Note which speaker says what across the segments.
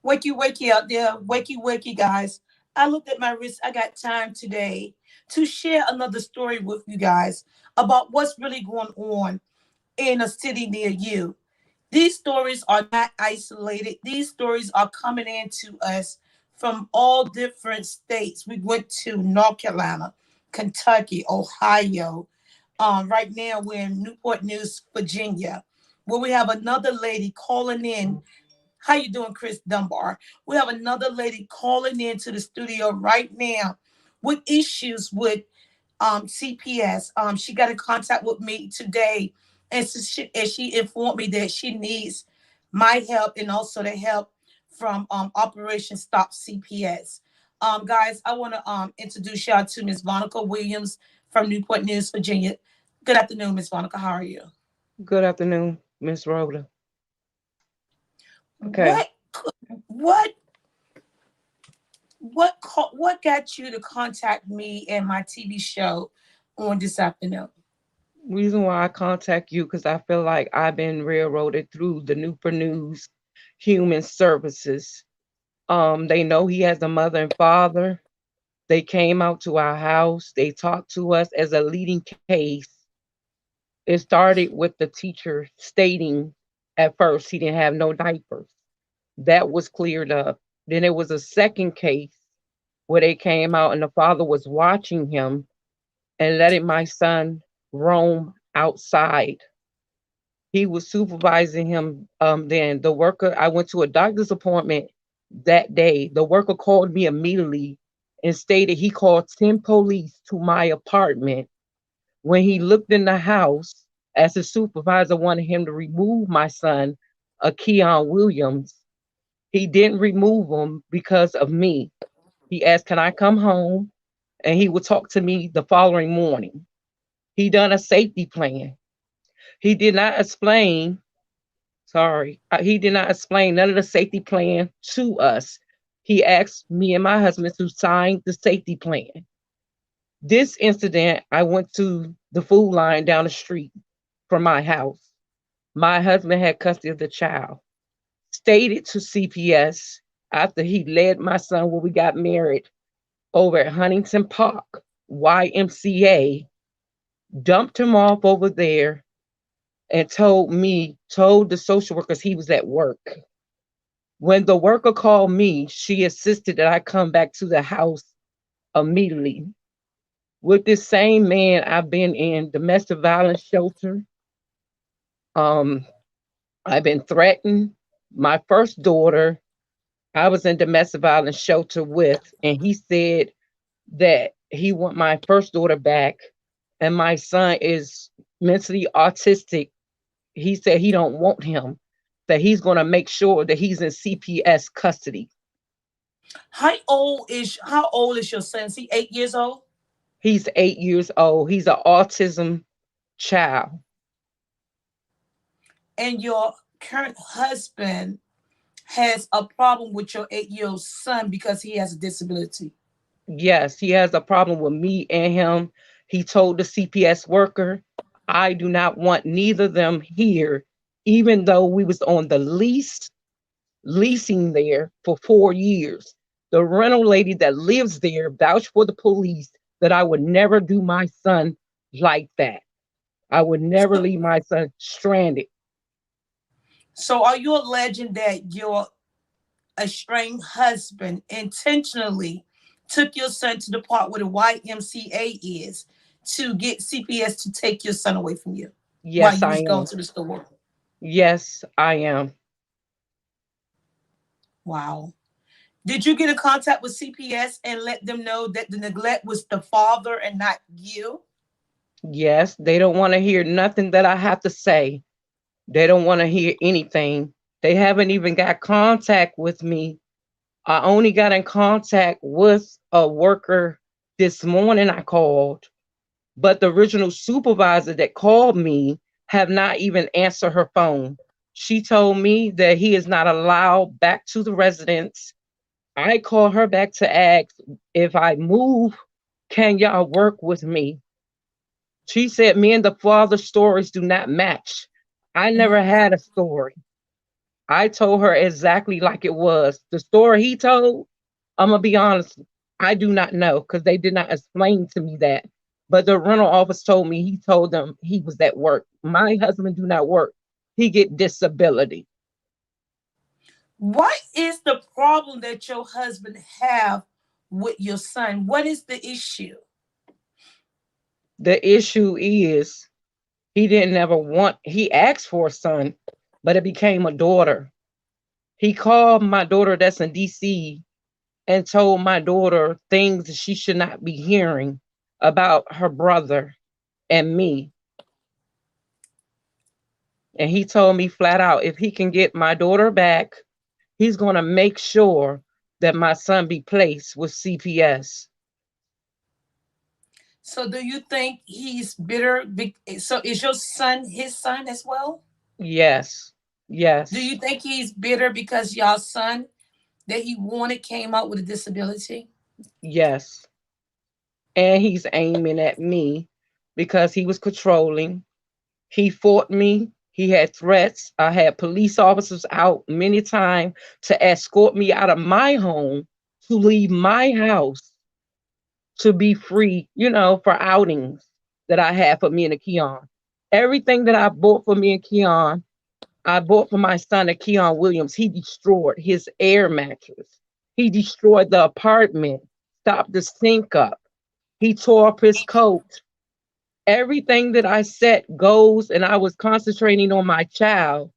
Speaker 1: Wakey, wakey out there. Wakey, wakey, guys. I looked at my wrist. I got time today to share another story with you guys about what's really going on in a city near you. These stories are not isolated. These stories are coming in to us from all different states. We went to North Carolina, Kentucky, Ohio. Right now, we're in Newport News, Virginia, where we have another lady calling in. How you doing, Chris Dunbar? We have another lady calling into the studio right now with issues with CPS. She got in contact with me today, and she informed me that she needs my help and also the help from Operation Stop CPS. Guys, I want to introduce y'all to Miss Monica Williams from Newport News, Virginia. Good afternoon, Miss Monica. How are you?
Speaker 2: Good afternoon, Miss Rhoda. Okay.
Speaker 1: What what what got you to contact me and my TV show on this afternoon?
Speaker 2: Reason why I contact you because I feel like I've been railroaded through the Newport News Human Services. They know he has a mother and father. They came out to our house. They talked to us as a leading case. It started with the teacher stating at first he didn't have no diapers. That was cleared up. Then it was a second case where they came out and the father was watching him and letting my son roam outside. He was supervising him. Then the worker, I went to a doctor's appointment that day. The worker called me immediately and stated he called 10 police to my apartment. When he looked in the house, as the supervisor wanted him to remove my son, Keon Williams, he didn't remove him because of me. He asked, "Can I come home?" And he would talk to me the following morning. He done a safety plan. He did not explain, he did not explain none of the safety plan to us. He asked me and my husband to sign the safety plan. This incident, I went to the food line down the street from my house. My husband had custody of the child. Stated to CPS after he led my son when we got married over at Huntington Park, YMCA, dumped him off over there and told the social workers he was at work. When the worker called me, she insisted that I come back to the house immediately. With this same man, I've been in domestic violence shelter. Um, I've been threatened. My first daughter, I was in domestic violence shelter with, and he said that he want my first daughter back, and my son is mentally autistic. He said he don't want him, that he's going to make sure that he's in CPS custody.
Speaker 1: How old is your son? Is he 8 years old?
Speaker 2: He's 8 years old. He's an autism child.
Speaker 1: And your current husband has a problem with your 8-year old son because he has a disability.
Speaker 2: Yes, he has a problem with me and him. He told the CPS worker, "I do not want neither of them here," even though we was on the leasing there for 4 years. The rental lady that lives there vouched for the police that I would never do my son like that. I would never
Speaker 1: So,
Speaker 2: leave my son stranded.
Speaker 1: so are you alleging that your estranged husband intentionally took your son to the part where the YMCA is to get CPS to take your son away from you while
Speaker 2: Yes,
Speaker 1: you
Speaker 2: I
Speaker 1: was going
Speaker 2: am.
Speaker 1: to the store?
Speaker 2: Yes, I am.
Speaker 1: Wow. Did you get in contact with CPS and let them know that the neglect was the father and not you?
Speaker 2: Yes, they don't want to hear nothing that I have to say. They don't want to hear anything. They haven't even got contact with me. I only got in contact with a worker this morning. I called, but the original supervisor that called me have not even answered her phone. She told me that he is not allowed back to the residence. I called her back to ask, if I move, can y'all work with me? She said me and the father's stories do not match. I never
Speaker 1: Mhm.
Speaker 2: had a story. I told her exactly like it was. The story he told, I'm gonna be honest, I do not know because they did not explain to me that. But the rental office told me he told them he was at work. My husband do not work. He get disability.
Speaker 1: What is the problem that your husband have with your son? What is the issue?
Speaker 2: The issue is he didn't ever want he asked for a son, but it became a daughter. He called my daughter that's in DC and told my daughter things that she should not be hearing about her brother and me. And he told me flat out if he can get my daughter back, he's going to make sure that my son be placed with CPS.
Speaker 1: So do you think he's bitter? So is your son his son as well?
Speaker 2: Yes.
Speaker 1: Do
Speaker 2: Yes.
Speaker 1: you think he's bitter because y'all son that he wanted came out with a disability?
Speaker 2: Yes. And he's aiming at me because he was controlling. He fought me. He had threats. I had police officers out many times to escort me out of my home to leave my house to be free, for outings that I had for me and Keon. Everything that I bought for me and Keon, I bought for my son at Keon Williams. He destroyed his air mattress. He destroyed the apartment, stopped the sink up. He tore up his coat. Everything that I set goes and I was concentrating on my child.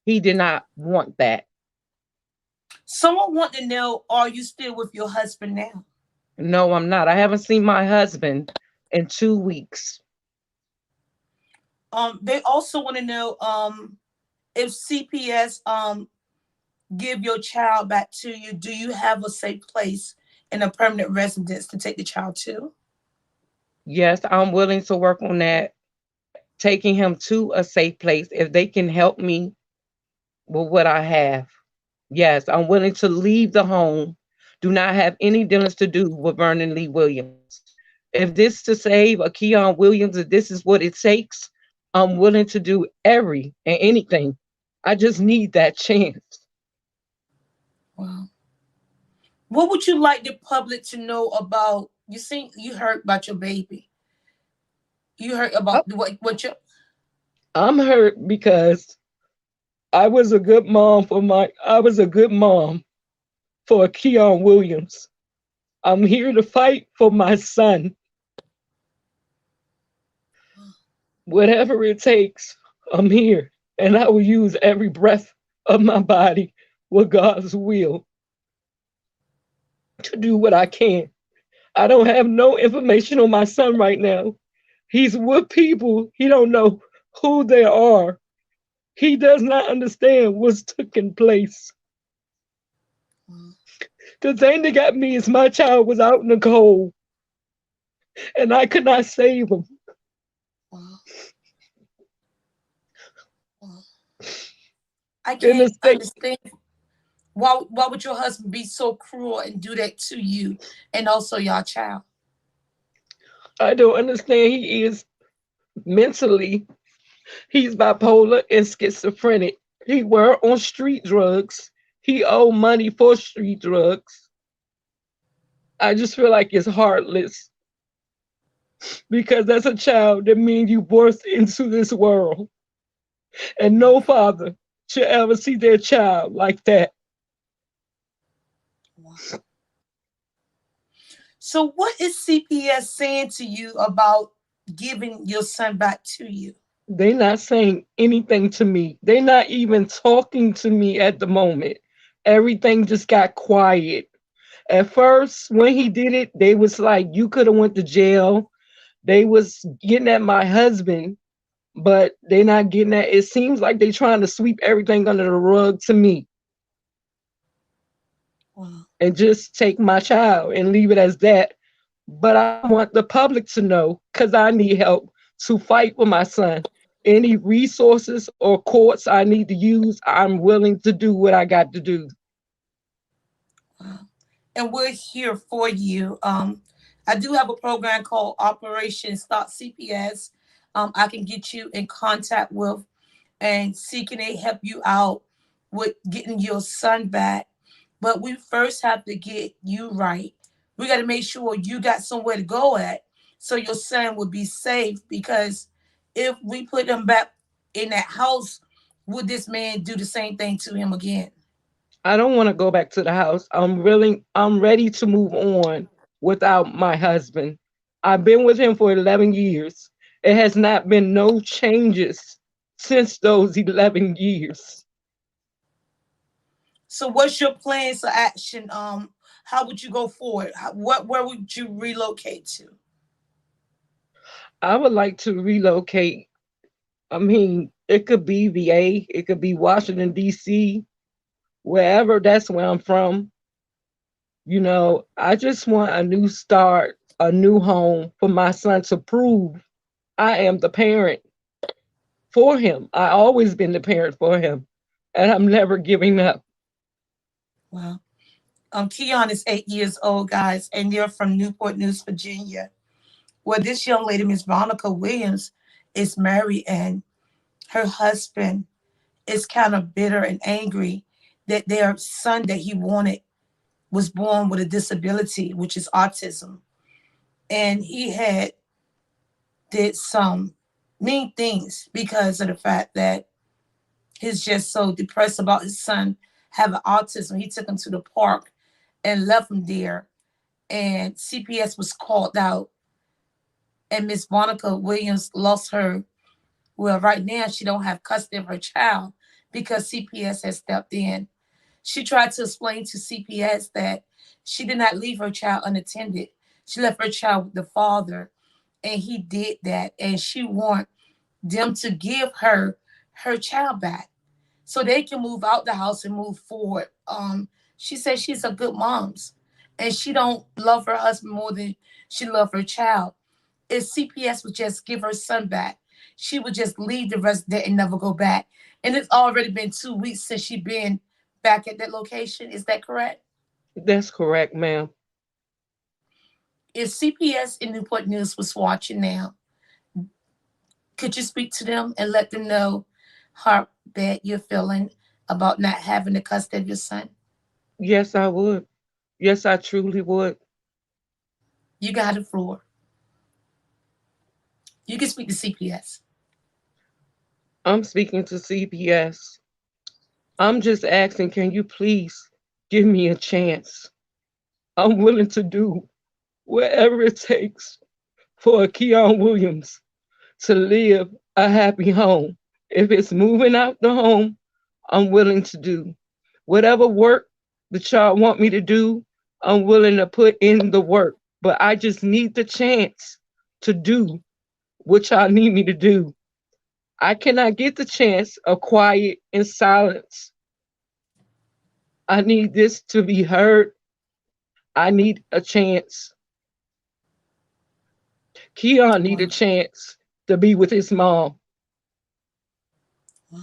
Speaker 2: He did not want that.
Speaker 1: Someone want to know, are you still with your husband now?
Speaker 2: No, I'm not. I haven't seen my husband in 2 weeks.
Speaker 1: They also want to know if CPS give your child back to you, do you have a safe place in a permanent residence to take the child to?
Speaker 2: Yes, I'm willing to work on that, taking him to a safe place if they can help me with what I have. Yes, I'm willing to leave the home, do not have any dealings to do with Vernon Lee Williams. If this to save a Keon Williams, if this is what it takes, I'm willing to do every and anything. I just need that chance.
Speaker 1: Wow. What would you like the public to know about? You heard about your baby. You heard
Speaker 2: I-
Speaker 1: about what your
Speaker 2: I'm hurt because I was a good mom for Keon Williams. I'm here to fight for my son. Whatever it takes, I'm here. And I will use every breath of my body with God's will to do what I can. I don't have no information on my son right now. He's with people. He don't know who they are. He does not understand what's taking place. The thing that got me is my child was out in the cold and I could not save him.
Speaker 1: wow, wow. I
Speaker 2: In the
Speaker 1: can't
Speaker 2: state,
Speaker 1: understand why would your husband be so cruel and do that to you and also your child?
Speaker 2: I don't understand. He is mentally, he's bipolar and schizophrenic. He were on street drugs. He owed money for street drugs. I just feel like it's heartless because as a child, that means you birthed into this world, and no father should ever see their child like that.
Speaker 1: Wow. So what is CPS saying to you about giving your son back to you?
Speaker 2: They not saying anything to me. They not even talking to me at the moment. Everything just got quiet. At first, when he did it, they was like, "You could have went to jail." They was getting at my husband, but they not getting at. It seems like they trying to sweep everything under the rug to me
Speaker 1: Wow.
Speaker 2: and just take my child and leave it as that. But I want the public to know because I need help to fight for my son. Any resources or courts I need to use, I'm willing to do what I got to do.
Speaker 1: Wow. And we're here for you. I do have a program called Operation Stop CPS. I can get you in contact with and seeking to help you out with getting your son back. But we first have to get you right. We got to make sure you got somewhere to go at so your son will be safe. Because if we put him back in that house, would this man do the same thing to him again?
Speaker 2: I don't want to go back to the house. I'm ready to move on without my husband. I've been with him for 11 years. It has not been no changes since those 11 years.
Speaker 1: So, what's your plans of action? How would you go forward? Where would you relocate to?
Speaker 2: I would like to relocate. I mean, it could be VA, it could be Washington, D.C., wherever. That's where I'm from. I just want a new start, a new home for my son to prove I am the parent for him. I always been the parent for him, and I'm never giving up.
Speaker 1: Well, Keon is 8 years old, guys, and they're from Newport News, Virginia. Well, this young lady, Miss Monica Williams, is married, and her husband is kind of bitter and angry that their son that he wanted was born with a disability, which is autism. And he had did some mean things because of the fact that he's just so depressed about his son having autism. He took him to the park and left him there. And CPS was called out, and Miss Monica Williams lost her. Well, right now she don't have custody of her child because CPS has stepped in. She tried to explain to CPS that she did not leave her child unattended. She left her child with the father, and he did that. And she want them to give her her child back so they can move out the house and move forward. She said she's a good mom's, and she don't love her husband more than she love her child. If CPS would just give her son back, she would just leave the resident and never go back. And it's already been 2 weeks since she been back at that location. Is that correct?
Speaker 2: That's correct, ma'am.
Speaker 1: If CPS in Newport News was watching now, could you speak to them and let them know how bad you're feeling about not having the custody of your son?
Speaker 2: Yes, I would. Yes, I truly would.
Speaker 1: You got the floor. You can speak to CPS.
Speaker 2: I'm speaking to CPS. I'm just asking, can you please give me a chance? I'm willing to do whatever it takes for Keon Williams to live a happy home. If it's moving out the home, I'm willing to do whatever work the child want me to do. I'm willing to put in the work, but I just need the chance to do what y'all need me to do. I cannot get the chance of quiet and silence. I need this to be heard. I need a chance. Keon need a
Speaker 1: Wow.
Speaker 2: chance to be with his mom.
Speaker 1: Wow.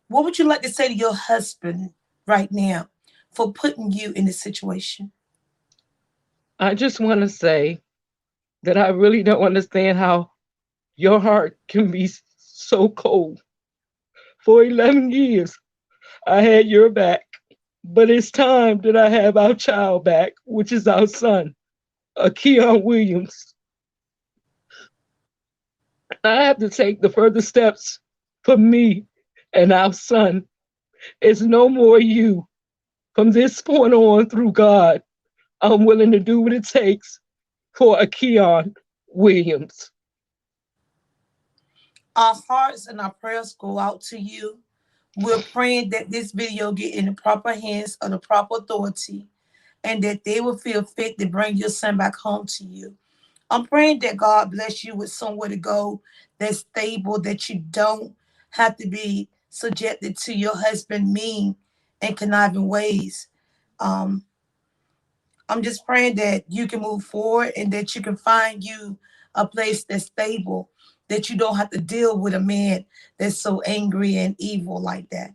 Speaker 1: What would you like to say to your husband right now for putting you in this situation?
Speaker 2: I just want to say that I really don't understand how your heart can be so cold. For 11 years, I had your back, but it's time that I have our child back, which is our son, Keon Williams. I have to take the further steps for me and our son. It's no more you. From this point on, through God, I'm willing to do what it takes for a Keon Williams.
Speaker 1: Our hearts and our prayers go out to you. We're praying that this video get in the proper hands of the proper authority, and that they will feel fit to bring your son back home to you. I'm praying that God bless you with somewhere to go that's stable, that you don't have to be subjected to your husband mean and conniving ways. Um, I'm just praying that you can move forward and that you can find you a place that's stable, that you don't have to deal with a man that's so angry and evil like that.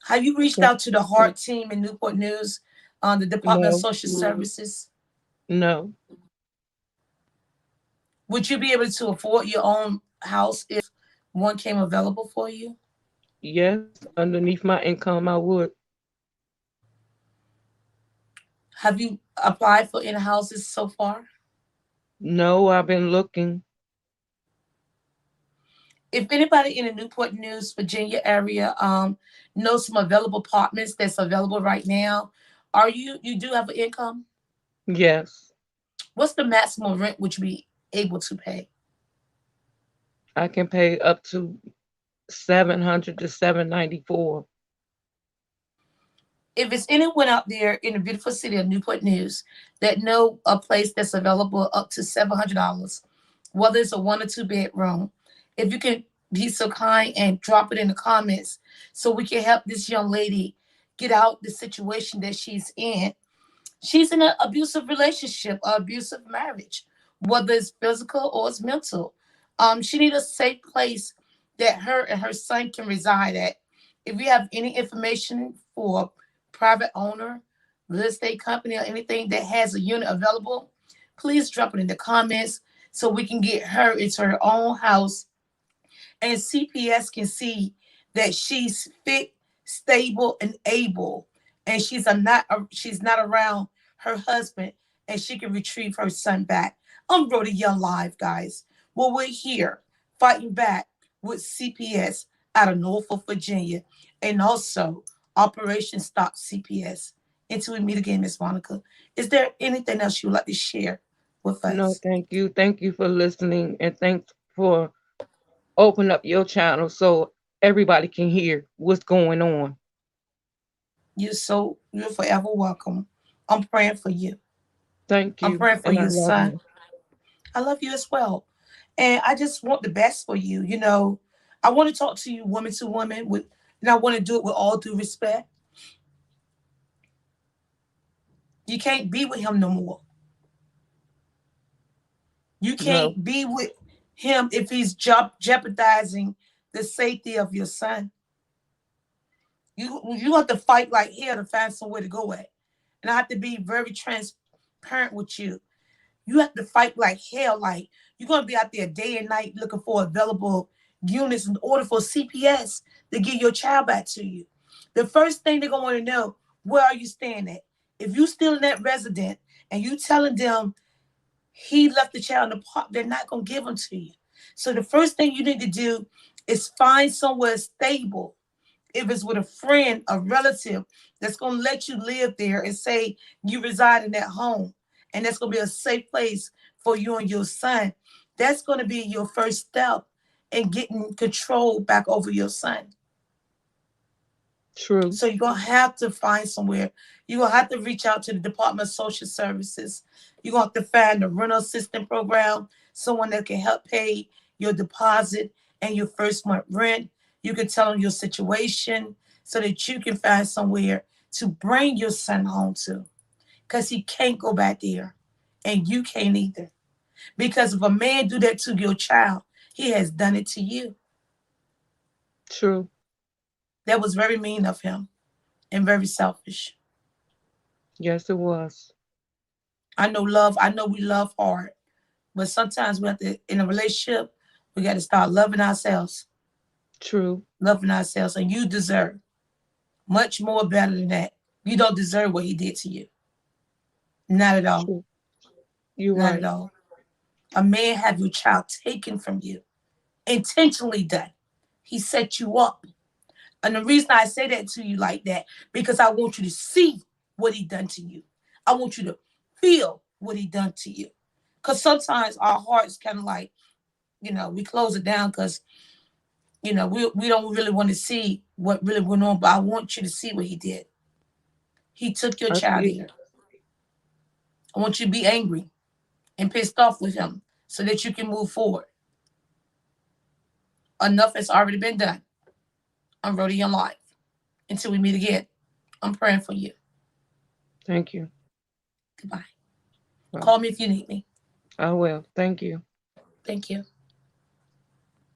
Speaker 1: Have you reached out to the Heart team in Newport News, the Department of
Speaker 2: No,
Speaker 1: Social Services?
Speaker 2: no.
Speaker 1: Would you be able to afford your own house if one came available for you?
Speaker 2: Yes, underneath my income, I would.
Speaker 1: Have you applied for any houses so far?
Speaker 2: No, I've been looking.
Speaker 1: If anybody in the Newport News, Virginia area knows some available apartments that's available right now, you do have an income?
Speaker 2: Yes,
Speaker 1: What's the maximum rent would you be able to pay?
Speaker 2: I can pay up to 700 to 794.
Speaker 1: If it's anyone out there in the beautiful city of Newport News that know a place that's available up to $700, whether it's a 1 or 2 bedroom, if you can be so kind and drop it in the comments so we can help this young lady get out the situation that she's in. She's in an abusive relationship, an abusive marriage, whether it's physical or it's mental. She needs a safe place that her and her son can reside at. If you have any information for private owner, real estate company, or anything that has a unit available, please drop it in the comments so we can get her into her own house and CPS can see that she's fit, stable, and able, and she's not around her husband, and she can retrieve her son back. I'm Brody Young Live, guys. Well, we're here fighting back with CPS out of Norfolk, Virginia, and also Operation Stop CPS. Until we meet again, Miss Monica, is there anything else you'd like to share with
Speaker 2: No,
Speaker 1: us?
Speaker 2: thank you. Thank you for listening and thanks for opening up your channel so everybody can hear what's going on.
Speaker 1: You're forever welcome. I'm praying for you.
Speaker 2: Thank
Speaker 1: I'm
Speaker 2: you.
Speaker 1: praying for
Speaker 2: And I
Speaker 1: your
Speaker 2: love
Speaker 1: son.
Speaker 2: you.
Speaker 1: I love you as well. And I just want the best for you. I want to talk to you woman to woman and I want to do it with all due respect. You can't be with him no more. You
Speaker 2: No,
Speaker 1: can't be with him if he's jeopardizing the safety of your son. You have to fight like hell to find somewhere to go at. And I have to be very transparent with you. You have to fight like hell. Like you're gonna be out there day and night looking for available units in order for CPS to give your child back to you. The first thing they're gonna want to know, where are you staying at? If you still in that resident and you telling them he left the child in the park, they're not gonna give them to you. So the first thing you need to do is find somewhere stable, if it's with a friend, a relative that's going to let you live there and say you reside in that home and that's going to be a safe place for you and your son, that's going to be your first step in getting control back over your son.
Speaker 2: true,
Speaker 1: So you're going to have to find somewhere. You're going to have to reach out to the Department of Social Services. You're going to have to find a rental assistance program, someone that can help pay your deposit and your first month rent. You can tell them your situation so that you can find somewhere to bring your son home to, because he can't go back there and you can't either. Because if a man do that to your child, he has done it to you.
Speaker 2: true.
Speaker 1: That was very mean of him and very selfish.
Speaker 2: Yes, it was.
Speaker 1: I know we love hard, but sometimes we have to, in a relationship, we got to start
Speaker 2: True,
Speaker 1: loving ourselves, and you deserve much more better than that. You don't deserve what he did to you. Not at all.
Speaker 2: true. You're
Speaker 1: Not at
Speaker 2: right.
Speaker 1: all. A man have your child taken from you, intentionally done. He set you up. And the reason I say that to you like that, because I want you to see what he done to you. I want you to feel what he done to you. Because sometimes our hearts kind of like, we close it down because, we don't really want to see what really went on. But I want you to see what he did. He took your
Speaker 2: I
Speaker 1: child
Speaker 2: see.
Speaker 1: there. I want you to be angry and pissed off with him so that you can move forward. Enough has already been done. I'm Rhodey Young Life. Until we meet again, I'm praying for you.
Speaker 2: Thank you.
Speaker 1: Goodbye.
Speaker 2: Well,
Speaker 1: Call me if you need me.
Speaker 2: I will. Thank you.
Speaker 1: Thank you.